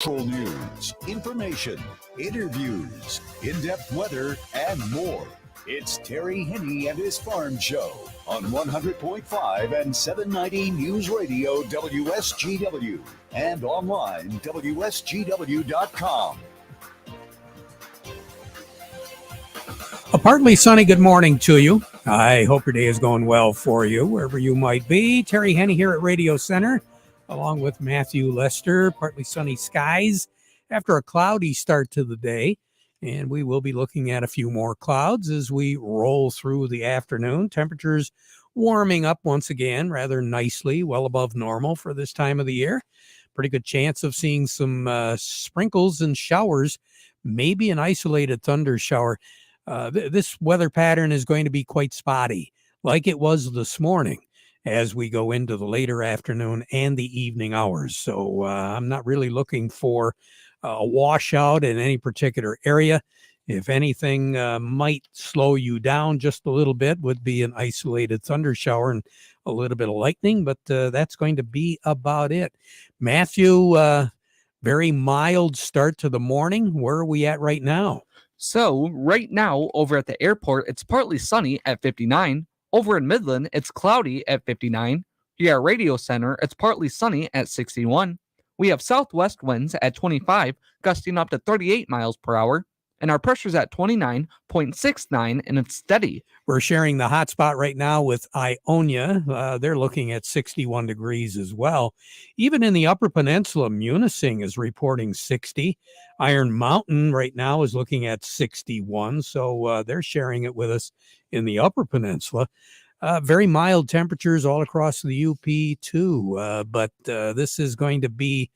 Full news, information, interviews, in-depth weather, and more. It's Terry Henne and his Farm Show on 100.5 and 790 News Radio WSGW and online WSGW.com. A partly sunny good morning to you. I hope your day is going well for you, wherever you might be. Terry Henne here at Radio Center, along with Matthew Lester. Partly sunny skies after a cloudy start to the day. And we will be looking at a few more clouds as we roll through the afternoon. Temperatures warming up once again rather nicely, well above normal for this time of the year. Pretty good chance of seeing some sprinkles and showers, maybe an isolated thunder shower. This weather pattern is going to be quite spotty, like it was this morning as we go into the later afternoon and the evening hours. So I'm not really looking for a washout in any particular area. If anything might slow you down just a little bit would be an isolated thunder shower and a little bit of lightning, but that's going to be about it. Matthew, very mild start to the morning. Where are we at right now? So right now over at the airport, it's partly sunny at 59. Over in Midland, it's cloudy at 59. Here at Radio Center, it's partly sunny at 61. We have southwest winds at 25, gusting up to 38 miles per hour. And our pressure's at 29.69, and it's steady. We're sharing the hot spot right now with Ionia. They're looking at 61 degrees as well. Even in the Upper Peninsula, Munising is reporting 60. Iron Mountain right now is looking at 61, so they're sharing it with us in the Upper Peninsula. Very mild temperatures all across the UP too, but this is going to be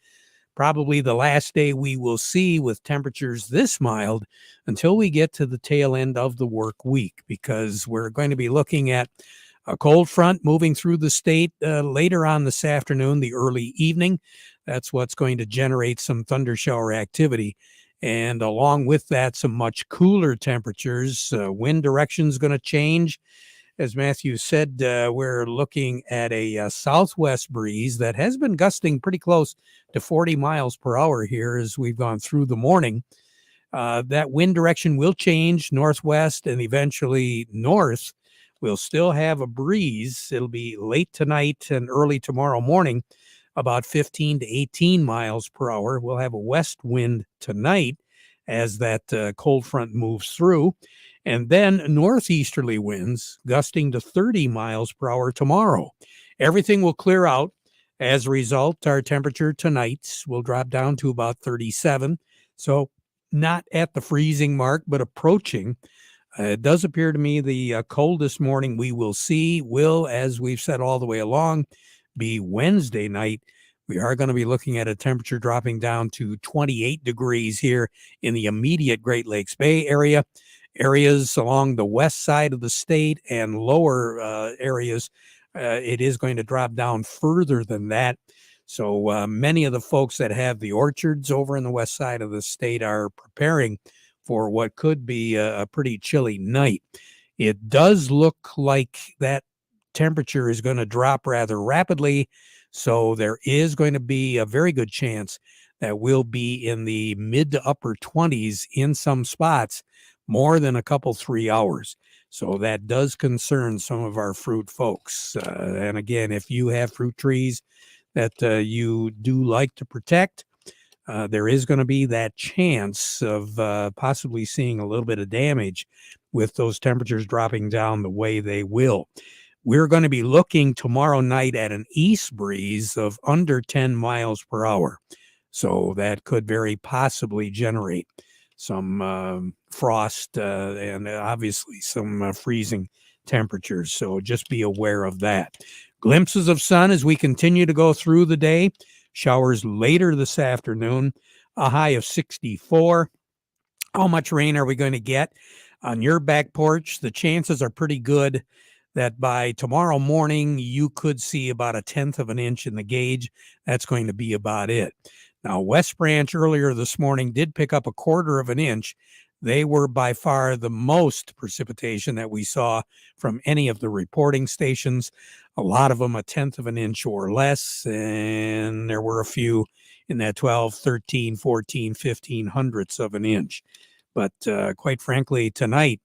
probably the last day we will see with temperatures this mild until we get to the tail end of the work week, because we're going to be looking at a cold front moving through the state later on this afternoon, the early evening. That's what's going to generate some thunder shower activity. And along with that, some much cooler temperatures. Wind direction is going to change. As Matthew said, we're looking at a southwest breeze that has been gusting pretty close to 40 miles per hour here as we've gone through the morning. That wind direction will change northwest and eventually north. We'll still have a breeze. It'll be late tonight and early tomorrow morning, about 15 to 18 miles per hour. We'll have a west wind tonight as that cold front moves through. And then northeasterly winds gusting to 30 miles per hour tomorrow. Everything will clear out. As a result, our temperature tonight will drop down to about 37. So not at the freezing mark, but approaching. It does appear to me the coldest morning we will see will, as we've said all the way along, be Wednesday night. We are going to be looking at a temperature dropping down to 28 degrees here in the immediate Great Lakes Bay area. Areas along the west side of the state and lower areas, it is going to drop down further than that. So many of the folks that have the orchards over in the west side of the state are preparing for what could be a pretty chilly night. It does look like that temperature is going to drop rather rapidly. So there is going to be a very good chance that we'll be in the mid to upper 20s in some spots, more than a couple, 3 hours. So that does concern some of our fruit folks. And again, if you have fruit trees that you do like to protect, there is going to be that chance of possibly seeing a little bit of damage with those temperatures dropping down the way they will. We're going to be looking tomorrow night at an east breeze of under 10 miles per hour. So that could very possibly generate some frost and obviously some freezing temperatures. So just be aware of that. Glimpses of sun as we continue to go through the day. Showers later this afternoon, a high of 64. How much rain are we going to get? On your back porch, the chances are pretty good that by tomorrow morning, you could see about 1/10 of an inch in the gauge. That's going to be about it. Now, West Branch earlier this morning did pick up 1/4 of an inch. They were by far the most precipitation that we saw from any of the reporting stations. A lot of them 1/10 of an inch or less, and there were a few in that 12, 13, 14, 15 hundredths of an inch. But quite frankly, tonight,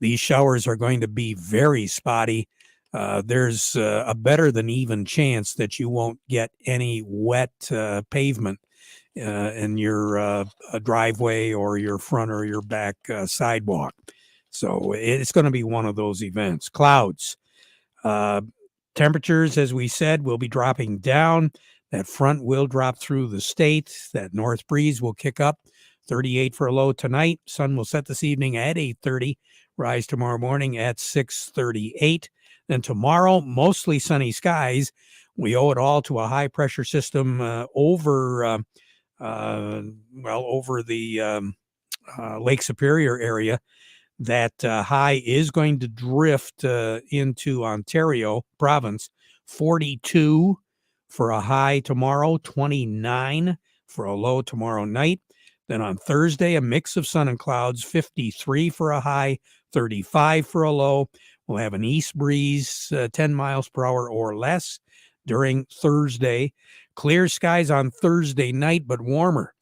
these showers are going to be very spotty. There's a better than even chance that you won't get any wet pavement in your driveway or your front or your back sidewalk. So it's going to be one of those events. Clouds. Temperatures, as we said, will be dropping down. That front will drop through the state. That north breeze will kick up. 38 for a low tonight. Sun will set this evening at 8:30. Rise tomorrow morning at 6:38. Then tomorrow, mostly sunny skies. We owe it all to a high pressure system over the Lake Superior area. That high is going to drift into Ontario province. 42 for a high tomorrow, 29 for a low tomorrow night. Then on Thursday, a mix of sun and clouds, 53 for a high, 35 for a low. We'll have an east breeze, 10 miles per hour or less during Thursday. Clear skies on Thursday night, but warmer.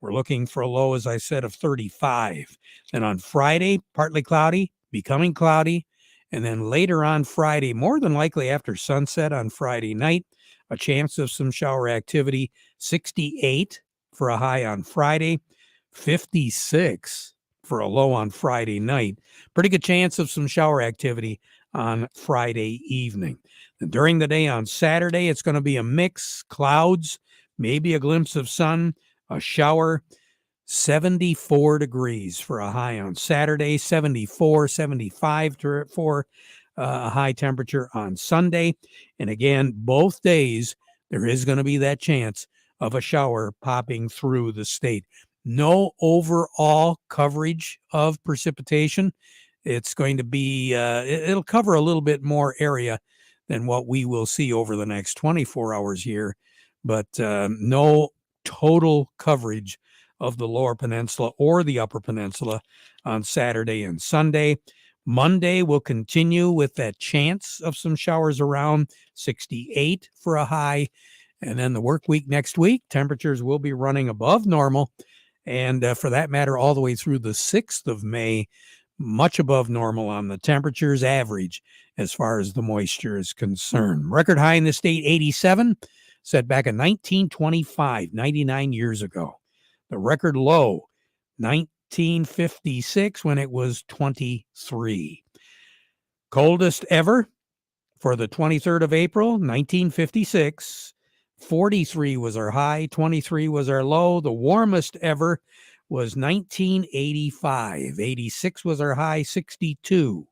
We're looking for a low, as I said, of 35. Then on Friday, partly cloudy, becoming cloudy. And then later on Friday, more than likely after sunset on Friday night, a chance of some shower activity. 68 for a high on Friday, 56 for a low on Friday night. Pretty good chance of some shower activity on Friday evening. And during the day on Saturday, it's going to be a mix, clouds, maybe a glimpse of sun, a shower. 74 degrees for a high on Saturday, 74, 75 for a high temperature on Sunday. And again, both days, there is going to be that chance of a shower popping through the state. No overall coverage of precipitation. It's going to be, it'll cover a little bit more area than what we will see over the next 24 hours here, but no total coverage of the Lower Peninsula or the Upper Peninsula on Saturday and Sunday. Monday will continue with that chance of some showers around, 68 for a high. And then the work week next week, temperatures will be running above normal. And for that matter, all the way through the 6th of May, much above normal on the temperatures, average as far as the moisture is concerned. Record high in the state, 87, set back in 1925, 99 years ago. The record low, 1956, when it was 23. Coldest ever for the 23rd of April, 1956. 43 was our high, 23 was our low. The warmest ever was 1985. 86 was our high, 62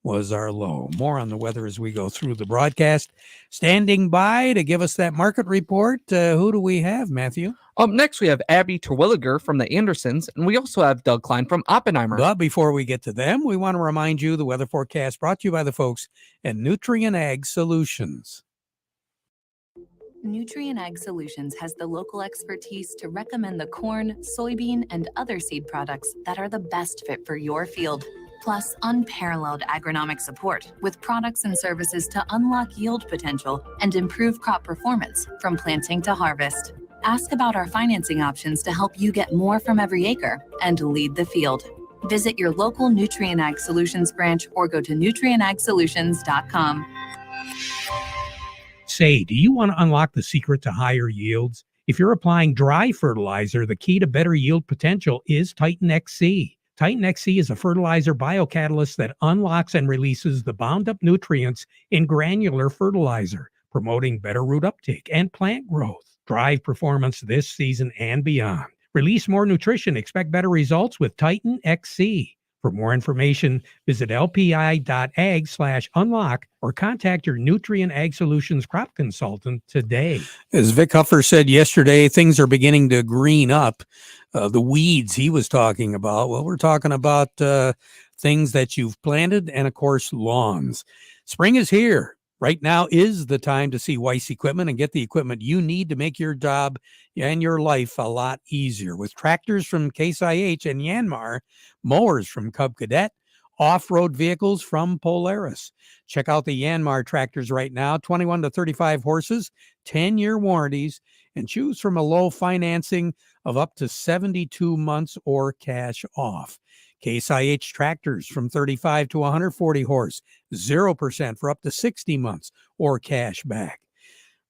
was our low. More on the weather as we go through the broadcast. Standing by to give us that market report. Who do we have, Matthew? Up next, we have Abby Terwilliger from the Andersons, and we also have Doug Klein from Oppenheimer. But before we get to them, we want to remind you the weather forecast brought to you by the folks at Nutrient Ag Solutions. Nutrient Ag Solutions has the local expertise to recommend the corn, soybean, and other seed products that are the best fit for your field. Plus, unparalleled agronomic support with products and services to unlock yield potential and improve crop performance from planting to harvest. Ask about our financing options to help you get more from every acre and lead the field. Visit your local Nutrient Ag Solutions branch or go to nutrientagsolutions.com. Say, do you want to unlock the secret to higher yields? If you're applying dry fertilizer, the key to better yield potential is Titan XC. Titan XC is a fertilizer biocatalyst that unlocks and releases the bound-up nutrients in granular fertilizer, promoting better root uptake and plant growth. Drive performance this season and beyond. Release more nutrition. Expect better results with Titan XC. For more information, visit lpi.ag/unlock or contact your Nutrient Ag Solutions crop consultant today. As Vic Huffer said yesterday, things are beginning to green up. The weeds he was talking about. Well, we're talking about things that you've planted and, of course, lawns. Spring is here. Right now is the time to see Weiss equipment and get the equipment you need to make your job and your life a lot easier. With tractors from Case IH and Yanmar, mowers from Cub Cadet, off-road vehicles from Polaris. Check out the Yanmar tractors right now, 21 to 35 horses, 10-year warranties, and choose from a low financing of up to 72 months or cash off. Case IH tractors from 35 to 140 horse, 0% for up to 60 months or cash back.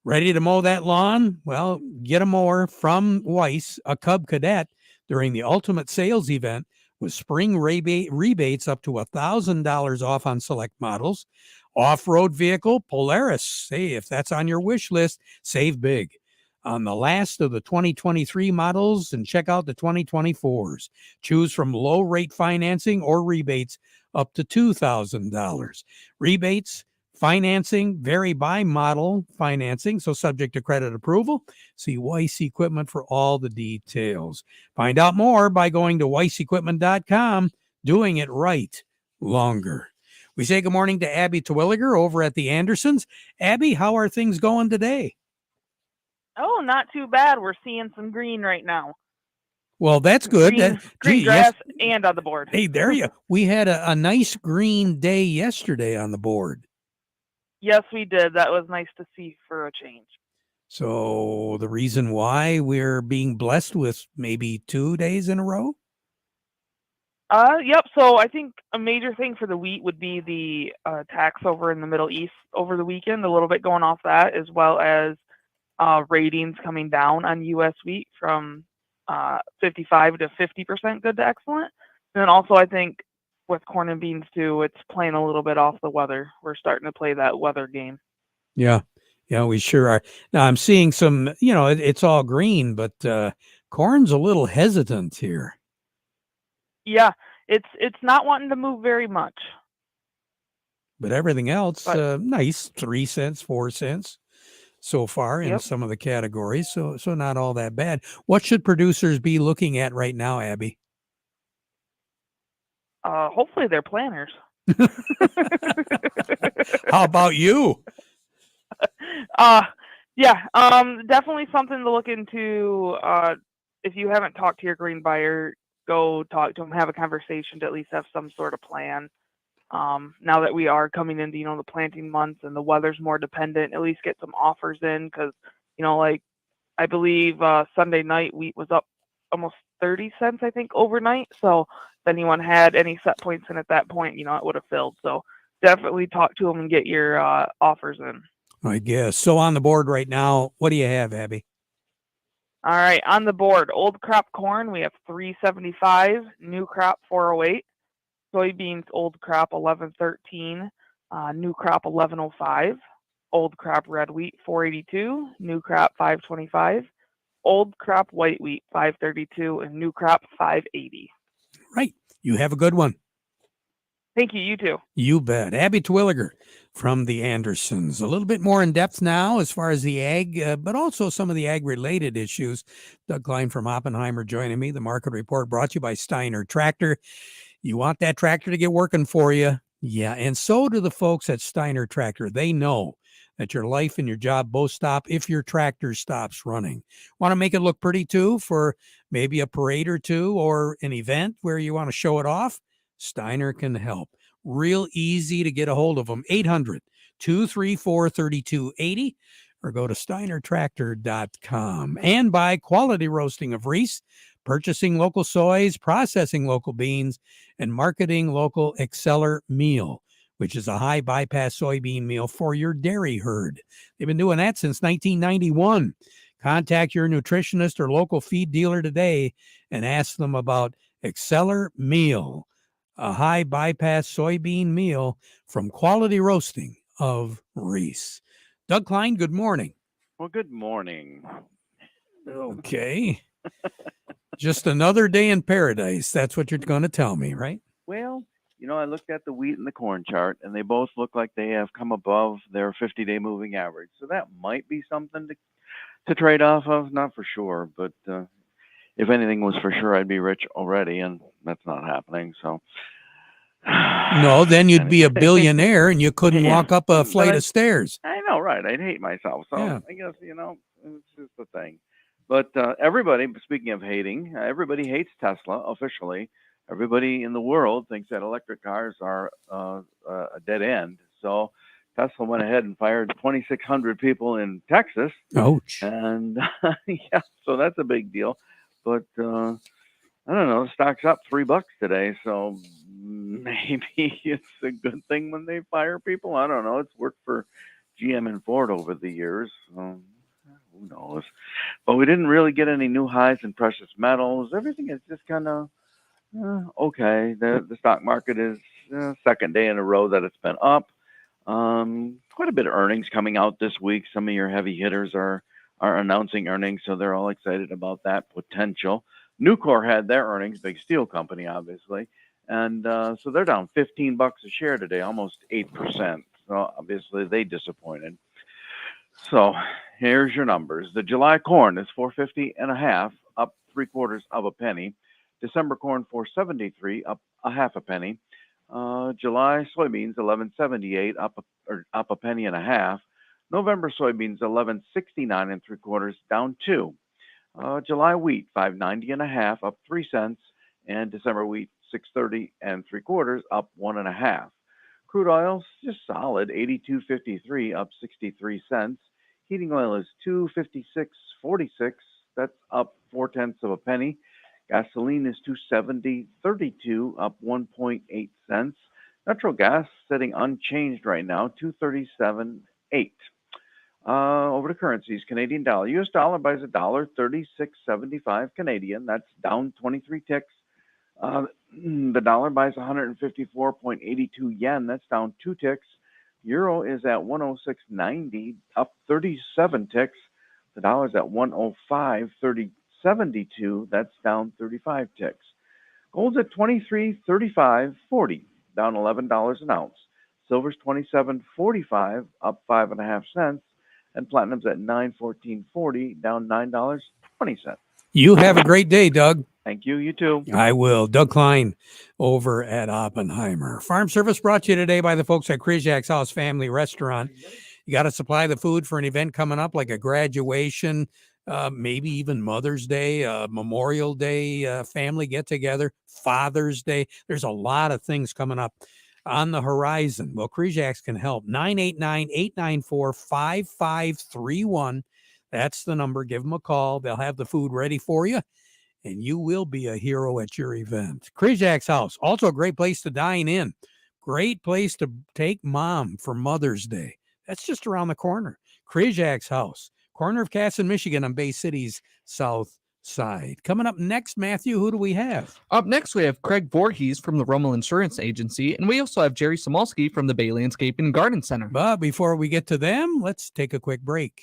Ready to mow that lawn? Well, get a mower from Weiss, a Cub Cadet, during the Ultimate Sales Event with spring rebates up to $1,000 off on select models. Off-road vehicle, Polaris. Hey, if that's on your wish list, save big on the last of the 2023 models and check out the 2024s. Choose from low rate financing or rebates up to $2,000. Rebates, financing vary by model financing, so subject to credit approval. See Weiss Equipment for all the details. Find out more by going to weissequipment.com. Doing it right longer. We say good morning to Abby Terwilliger over at the Andersons. Abby, how are things going today? Oh, not too bad. We're seeing some green right now. Well, that's good. Green grass and on the board. Hey, there you. We had a nice green day yesterday on the board. Yes, we did. That was nice to see for a change. So the reason why we're being blessed with maybe 2 days in a row? Yep. So I think a major thing for the wheat would be the tax over in the Middle East over the weekend, a little bit going off that, as well as ratings coming down on U.S. wheat from 55 to 50% good to excellent. And then also I think with corn and beans too, it's playing a little bit off the weather. We're starting to play that weather game. Yeah, we sure are. Now I'm seeing some, it's all green, but corn's a little hesitant here. Yeah, it's not wanting to move very much. But everything else, nice, 3 cents, 4 cents so far in some of the categories. So not all that bad. What should producers be looking at right now, Abby? Hopefully they're planners. How about you? Definitely something to look into. If you haven't talked to your green buyer, go talk to them, have a conversation to at least have some sort of plan. Now that we are coming into, the planting months and the weather's more dependent, at least get some offers in because, like I believe Sunday night wheat was up almost 30 cents, I think, overnight. So if anyone had any set points in at that point, it would have filled. So definitely talk to them and get your offers in. I guess. So on the board right now, what do you have, Abby? All right, on the board, old crop corn, we have $3.75, new crop $4.08, soybeans old crop $11.13, new crop $11.05, old crop red wheat $4.82, new crop $5.25, old crop white wheat $5.32, and new crop $5.80. Right. You have a good one. Thank you. You too. You bet. Abby Terwilliger from the Andersons. A little bit more in depth now as far as the ag, but also some of the ag-related issues. Doug Klein from Oppenheimer joining me. The Market Report brought to you by Steiner Tractor. You want that tractor to get working for you? Yeah, and so do the folks at Steiner Tractor. They know that your life and your job both stop if your tractor stops running. Want to make it look pretty too for maybe a parade or two or an event where you want to show it off? Steiner can help. Real easy to get a hold of them. 800-234-3280 or go to steinertractor.com. And by Quality Roasting of Reese, purchasing local soys, processing local beans, and marketing local Exceller meal, which is a high bypass soybean meal for your dairy herd. They've been doing that since 1991. Contact your nutritionist or local feed dealer today and ask them about Exceller meal, a high bypass soybean meal from Quality Roasting of Reese. Doug Klein, good morning. Well, good morning. Okay. Just another day in paradise. That's what you're going to tell me, right? Well, I looked at the wheat and the corn chart, and they both look like they have come above their 50-day moving average. So that might be something to trade off of. Not for sure, but if anything was for sure, I'd be rich already, and that's not happening. So no, then you'd be a billionaire, and you couldn't walk up a flight of stairs. I know, right? I'd hate myself. So yeah. I guess it's just the thing. But everybody, speaking of hating, everybody hates Tesla officially. Everybody in the world thinks that electric cars are a dead end. So Tesla went ahead and fired 2,600 people in Texas. Ouch. And yeah, so that's a big deal. But I don't know, the stock's up $3 today, so maybe it's a good thing when they fire people. I don't know. It's worked for GM and Ford over the years. Who knows? But we didn't really get any new highs in precious metals. Everything is just kind of okay. The stock market is second day in a row that it's been up. Quite a bit of earnings coming out this week. Some of your heavy hitters are announcing earnings, so they're all excited about that potential. Nucor had their earnings, big steel company, obviously, and so they're down $15 a share today, almost 8%. So obviously they disappointed. So here's your numbers. The July corn is 450.5, up 3/4 of a penny. December corn 473, up a half a penny. July soybeans 1178, up a penny and a half. November soybeans 1169 3/4, down 2. July wheat 590.5, up 3 cents, and December wheat 630 3/4, up 1.5. Crude oil just solid, 82.53, up 63 cents. Heating oil is 256.46, that's up 4/10 of a penny. Gasoline is 270.32, up 1.8 cents. Natural gas sitting unchanged right now, 237.8. Over to currencies, Canadian dollar. U.S. dollar buys $1.3675 Canadian. That's down 23 ticks. The dollar buys 154.82 yen. That's down 2 ticks. Euro is at 106.90, up 37 ticks. The dollar is at 105.72. That's down 35 ticks. Gold's at 23.3540, down $11 an ounce. Silver's 27.45, up 5.5 cents. And platinum's at $914.40, down $9.20. You have a great day, Doug. Thank you. You too. I will. Doug Klein over at Oppenheimer. Farm Service brought to you today by the folks at Kryzak's House Family Restaurant. You got to supply the food for an event coming up like a graduation, maybe even Mother's Day, Memorial Day, family get-together, Father's Day. There's a lot of things coming up on the horizon. Well, Kryzak's can help. 989-894-5531. That's the number. Give them a call. They'll have the food ready for you, and you will be a hero at your event. Kryzak's House, also a great place to dine in. Great place to take mom for Mother's Day. That's just around the corner. Kryzak's House, corner of Cass and Michigan on Bay City's south side. Coming up next, Matthew, who do we have? Up next, we have Craig Voorhees from the Rummel Insurance Agency, and we also have Jerry Samolsky from the Bay Landscaping and Garden Center. But before we get to them, let's take a quick break.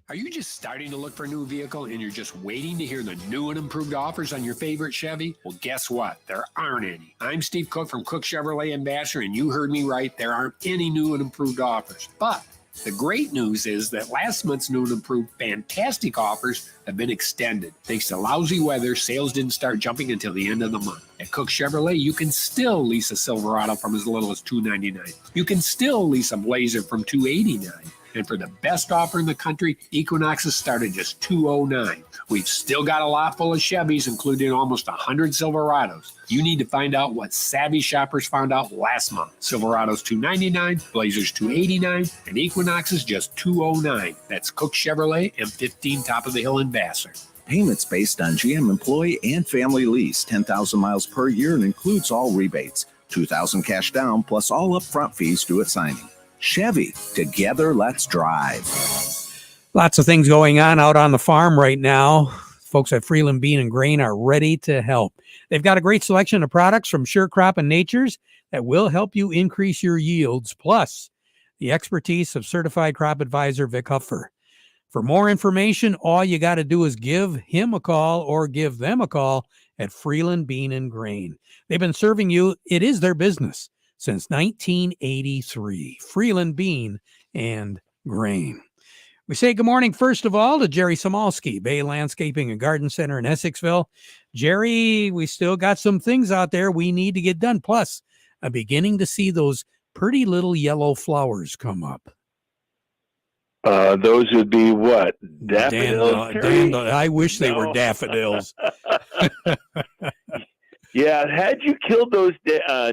Are you just starting to look for a new vehicle and you're just waiting to hear the new and improved offers on your favorite Chevy? Well, guess what? There aren't any. I'm Steve Cook from Cook Chevrolet Ambassador, and you heard me right. There aren't any new and improved offers. But the great news is that last month's new and improved fantastic offers have been extended. Thanks to lousy weather, sales didn't start jumping until the end of the month. At Cook Chevrolet, you can still lease a Silverado from as little as $299. You can still lease a Blazer from $289. And for the best offer in the country, Equinoxes start at just $209. We've still got a lot full of Chevys, including almost 100 Silverados. You need to find out what savvy shoppers found out last month. Silverados $299, Blazers $289, and Equinoxes just $209. That's Cook Chevrolet and 15 Top of the Hill in Vassar. Payments based on GM employee and family lease, 10,000 miles per year, and includes all rebates. $2,000 cash down plus all upfront fees due at signing. Chevy, together let's drive. Lots of things going on out on the farm right now. Folks at Freeland Bean and Grain are ready to help. They've got a great selection of products from Sure Crop and Nature's that will help you increase your yields, plus the expertise of certified crop advisor Vic Huffer. For more information, all you got to do is give him a call or give them a call at Freeland Bean and Grain. They've been serving you. It is their business since 1983. Freeland Bean and Grain. We say good morning, first of all, to Jerry Samolsky, Bay Landscaping and Garden Center in Essexville. Jerry, we still got some things out there we need to get done. Plus, I'm beginning to see those pretty little yellow flowers come up. Those would be what? Daffodils? I wish they were daffodils. Yeah, had you killed those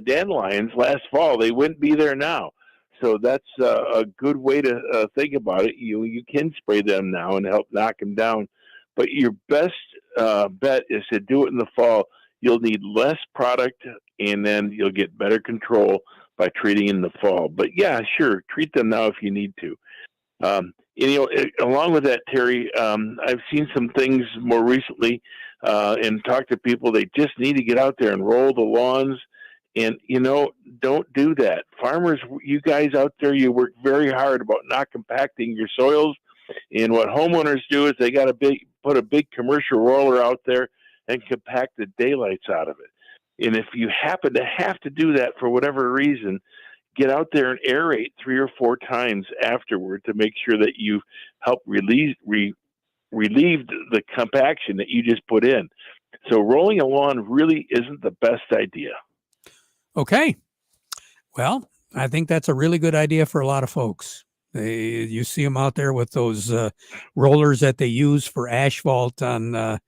dandelions last fall, they wouldn't be there now. So that's a good way to think about it. You can spray them now and help knock them down, but your best bet is to do it in the fall. You'll need less product, and then you'll get better control by treating in the fall. But yeah, sure, treat them now if you need to. Along with that, Terry, I've seen some things more recently and talked to people. They just need to get out there and roll the lawns. And, don't do that. Farmers, you guys out there, you work very hard about not compacting your soils. And what homeowners do is they got to put a big commercial roller out there and compact the daylights out of it. And if you happen to have to do that for whatever reason, get out there and aerate 3 or 4 times afterward to make sure that you help relieve the compaction that you just put in. So rolling a lawn really isn't the best idea. Okay. Well, I think that's a really good idea for a lot of folks. You see them out there with those rollers that they use for asphalt on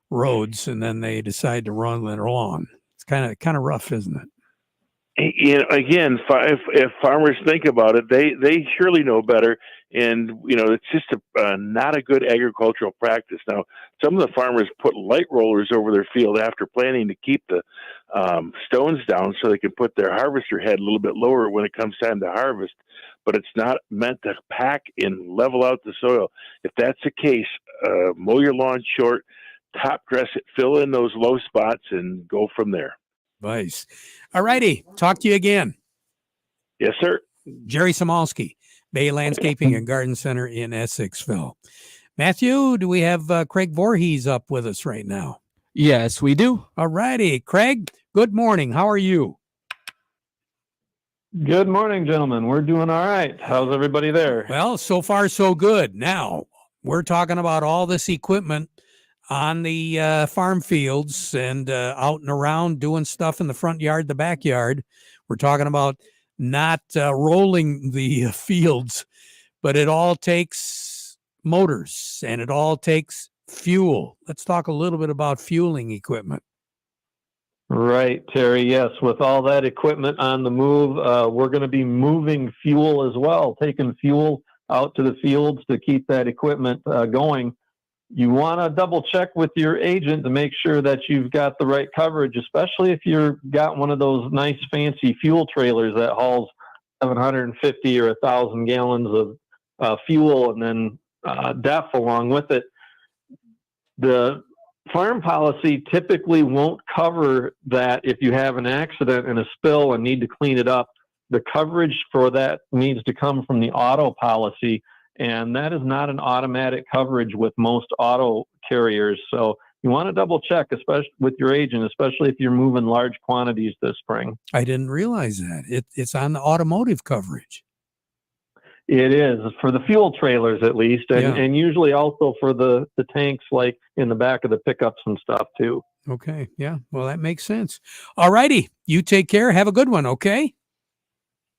roads, and then they decide to run their lawn. It's kind of rough, isn't it? Again, if farmers think about it, they surely know better, and it's just not a good agricultural practice. Now, some of the farmers put light rollers over their field after planting to keep the stones down, so they can put their harvester head a little bit lower when it comes time to harvest. But it's not meant to pack and level out the soil. If that's the case, mow your lawn short, top dress it, fill in those low spots, and go from there. Nice. All righty. Talk to you again. Yes, sir. Jerry Samalski, Bay Landscaping and Garden Center in Essexville. Matthew, do we have Craig Voorhees up with us right now? Yes, we do. All righty. Craig, good morning. How are you? Good morning, gentlemen. We're doing all right. How's everybody there? Well, so far, so good. Now, we're talking about all this equipment on the farm fields and out and around doing stuff in the front yard, the backyard. We're talking about not rolling the fields, but it all takes motors and it all takes fuel. Let's talk a little bit about fueling equipment. Right, Terry. Yes, with all that equipment on the move, we're going to be moving fuel as well, taking fuel out to the fields to keep that equipment going. You want to double check with your agent to make sure that you've got the right coverage, especially if you've got one of those nice fancy fuel trailers that hauls 750 or 1,000 gallons of fuel and then DEF along with it. The farm policy typically won't cover that if you have an accident and a spill and need to clean it up. The coverage for that needs to come from the auto policy. And that is not an automatic coverage with most auto carriers. So you want to double check, especially with your agent, especially if you're moving large quantities this spring. I didn't realize that. It's on the automotive coverage. It is, for the fuel trailers at least, and usually also for the tanks like in the back of the pickups and stuff too. Okay, yeah, well, that makes sense. All righty, you take care. Have a good one, okay?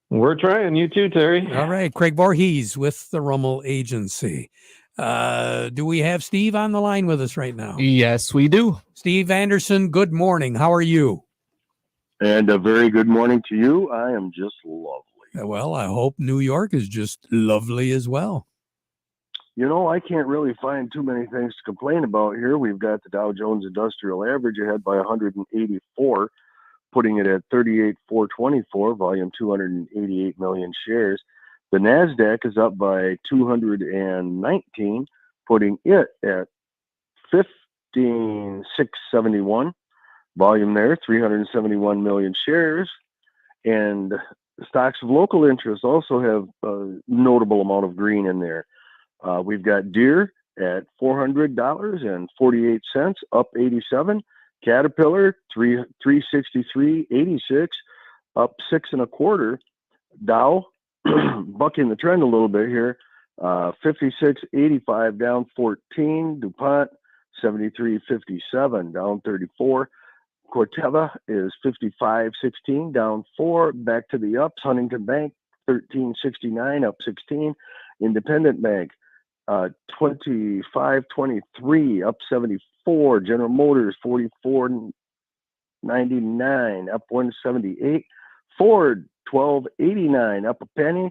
We're trying. You too, Terry. All right. Craig Voorhees with the Rummel Agency. Do we have Steve on the line with us right now? Yes, we do. Steve Anderson, good morning. How are you? And a very good morning to you. I am just lovely. Well, I hope New York is just lovely as well. I can't really find too many things to complain about here. We've got the Dow Jones Industrial Average ahead by 184. Putting it at 38,424, volume 288 million shares. The NASDAQ is up by 219, putting it at 15,671, volume there, 371 million shares. And stocks of local interest also have a notable amount of green in there. We've got Deere at $400.48, up 87. Caterpillar, 363.86, up 6 1/4. Dow, bucking the trend a little bit here, 56.85, down 14. DuPont, 73.57, down 34. Corteva is 55.16, down 4. Back to the ups. Huntington Bank, 13.69, up 16. Independent Bank, 25.23, up 74. General Motors, 44.99, up 178. Ford, $12.89, up a penny.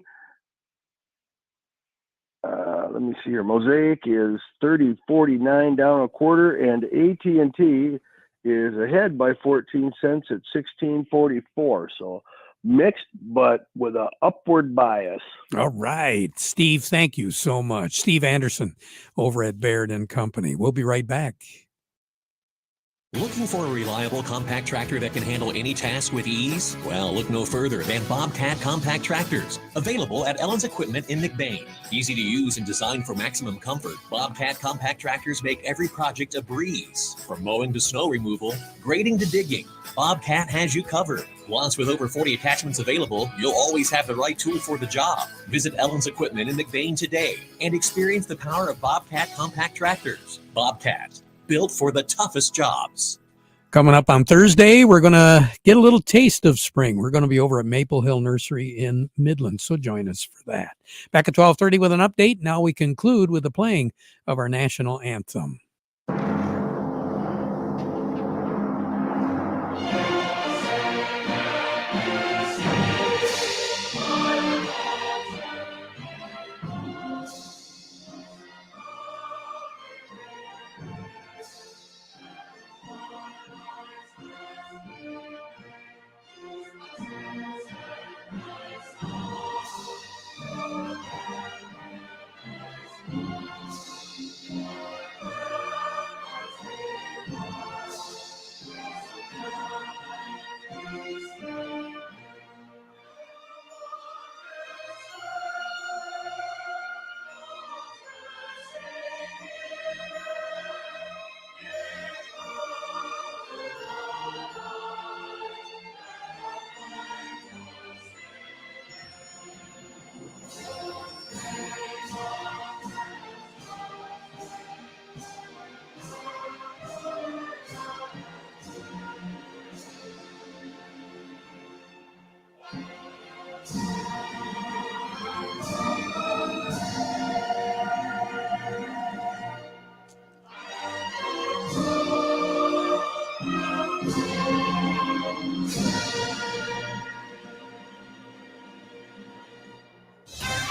Let me see here. Mosaic is $30.49, down a quarter, and AT&T is ahead by 14 cents at $16.44. So mixed, but with an upward bias. All right, Steve, thank you so much. Steve Anderson over at Baird and Company. We'll be right back. Looking for a reliable compact tractor that can handle any task with ease? Well, look no further than Bobcat Compact Tractors, available at Ellen's Equipment in McBain. Easy to use and designed for maximum comfort, Bobcat Compact Tractors make every project a breeze. From mowing to snow removal, grading to digging, Bobcat has you covered. Once with over 40 attachments available, you'll always have the right tool for the job. Visit Ellen's Equipment in McBain today and experience the power of Bobcat Compact Tractors. Bobcat, built for the toughest jobs. Coming up on Thursday, we're going to get a little taste of spring. We're going to be over at Maple Hill Nursery in Midland, so join us for that. Back at 12:30 with an update. Now we conclude with the playing of our national anthem.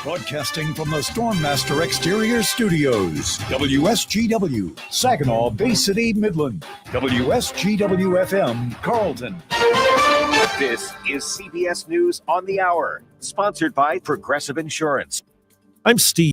Broadcasting from the Stormmaster Exterior Studios, WSGW, Saginaw, Bay City, Midland, WSGW-FM, Carlton. This is CBS News on the Hour, sponsored by Progressive Insurance. I'm Steve.